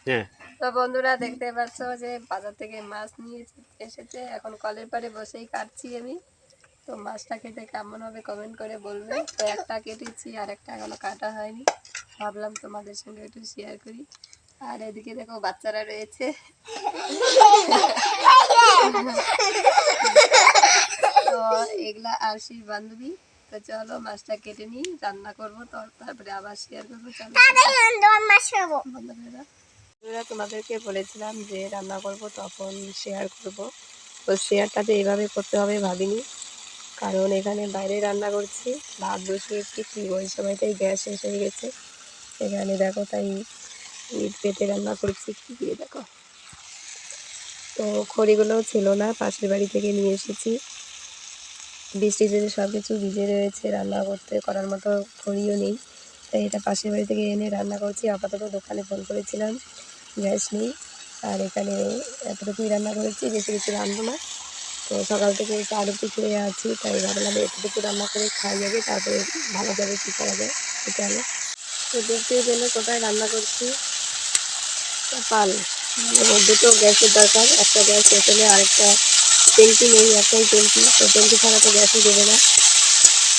হ্যাঁ। তো বন্ধুরা দেখতে পাচ্ছ যে বাজার থেকে মাছ নিয়ে এসেছে, এখন কলের পাড়ে বসেই কাটছি আমি। তো মাছটা খেতে কেমন হবে কমেন্ট করে বলবে। তো একটা কেটেছি আর একটা এখনো কাটা হয়নি, ভাবলাম তোমাদের সঙ্গে একটু শেয়ার করি। আর এদিকে দেখো বাচ্চারা রয়েছে। তো এগুলা আরশির বান্ধবী। তো চলো মাছটা কেটে নিই, রান্না করবো, তো তারপরে আবার শেয়ার করবো। চলো তোমাদেরকে বলেছিলাম যে রান্না করব তখন শেয়ার করব, তো শেয়ারটাতে এইভাবে করতে হবে ভাবিনি, কারণ এখানে বাইরে রান্না করছি, ভাত বসিয়েছি, ঠিক ওই সময়টাই গ্যাস শেষ হয়ে গেছে। এখানে দেখো তাই ইট পেতে রান্না করছি, কি দিয়ে দেখো। তো খড়িগুলোও ছিল না, পাশের বাড়ি থেকে নিয়ে এসেছি। বৃষ্টিতে সব কিছু ভিজে রয়েছে, রান্না করার মতো খড়িও নেই, তাই এটা পাশের বাড়ি থেকে এনে রান্না করছি। আপাতত দোকানে ফোন করেছিলাম, গ্যাস নেই। আর এখানে এতটুকুই রান্না করেছি, বেশি কিছু রাঁধবো না। তো সকাল থেকে একটু আলু খেয়ে আছি, তাই ভাবলাম এতটুকু রান্না করে খাই যাবে, তারপরে ভালো যাবে কী করা যায়। চলো, তো দেখতেই পেলে কোথায় রান্না করছি। পাল দুটো গ্যাসের দরকার, একটা গ্যাস শেষ হলে আরেকটা ট্যাঙ্কি নেই, একটাই ট্যাঙ্কি, তো ট্যাঙ্কি ছাড়া তো গ্যাসই দেবে না,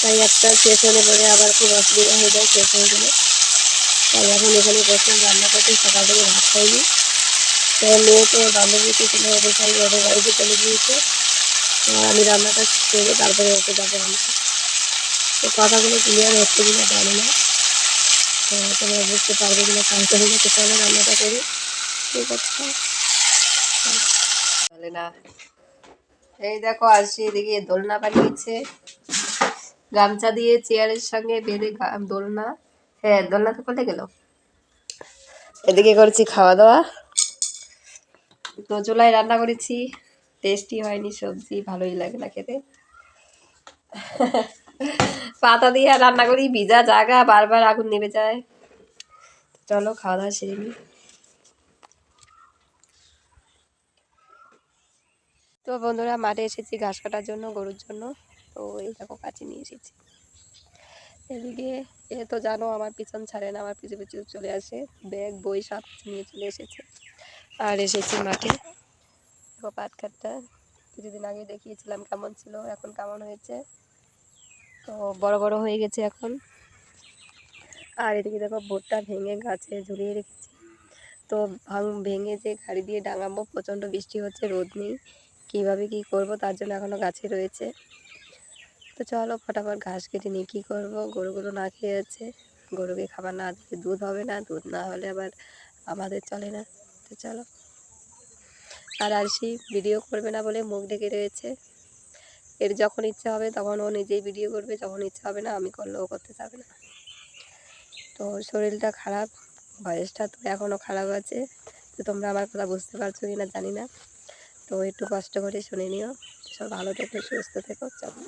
তাই একটা শেষ হলে পরে আবার খুব অসুবিধা হয়ে যায় শেষ হয়ে গেলে। তাই এখন এখানে বসে রান্না করতে, সকাল থেকে ভাত খাইনি। তো মেয়ে তো বান্ধবীকে ছিল, ওদের সঙ্গে ওদের বাড়িতে চলে গিয়েছে। তো আমি রান্নাটা করে তারপরে ওকে যাবো রান্না। তো কথাগুলো ক্লিয়ার হচ্ছে কিনা জানি না, তো তোমরা বুঝতে পারবে কিনা কাজটা হলে। তো চলো রান্নাটা করি। ঠিক আছে, বলে না। এই দেখো আসি, এদিকে দোলনা বানিয়েছে, গামছা দিয়ে চেয়ারের সঙ্গে বেঁধে দোলনা। হ্যাঁ, দোলনা তো কোথায় গেল। এদিকে করছি খাওয়া দাওয়া। তো চুলায় রান্না করেছি, টেস্টি হয়নি, সবজি ভালোই লাগে না খেতে। পাতা দিয়ে রান্না করি, ভিজা জায়গা, বারবার আগুন নেমে যায়। চলো খাওয়া দাওয়া সেরে নিই। তো বন্ধুরা মাঠে এসেছি ঘাস কাটার জন্য, গরুর জন্য। তো এই দেখো কাছে নিয়ে এসেছি। এদিকে এ তো জানো আমার পিছন ছাড়ে না, আমার পিছু পিছু চলে আসে, ব্যাগ বই সব নিয়ে চলে এসেছে। আর এসেছি মাঠে, দেখো পাট খাটটা কিছুদিন আগে দেখিয়েছিলাম কেমন ছিল, এখন কেমন হয়েছে। তো বড় বড় হয়ে গেছে এখন। আর এদিকে দেখো ভুট্টা ভেঙে গাছে ঝুলিয়ে রেখেছি। তো ভেঙে যে গাড়ি দিয়ে ডাঙাবো, প্রচণ্ড বৃষ্টি হচ্ছে, রোদ নেই, কীভাবে কী করবো, তার জন্য এখনও গাছে রয়েছে। তো চলো ফটাফট ঘাস কেটে নিই, কী করবো, গরুগুলো না খেয়ে যাচ্ছে, গরুকে খাবার না দিলে দুধ হবে না, দুধ না হলে আবার আমাদের চলে না। তো চলো। আর আরশি ভিডিও করবে না বলে মুখ ঢেকে রয়েছে, এর যখন ইচ্ছা হবে তখন ও নিজেই ভিডিও করবে, যখন ইচ্ছা হবে না আমি করলেও করতে যাবে না। তো শরীরটা খারাপ, বয়সটা তো এখনও খারাপ আছে। তো তোমরা আমার কথা বুঝতে পারছো কি না জানি না, তো একটু কষ্ট করে শুনে নিও। সব ভালো থেকো, সুস্থ থেকো, চলো।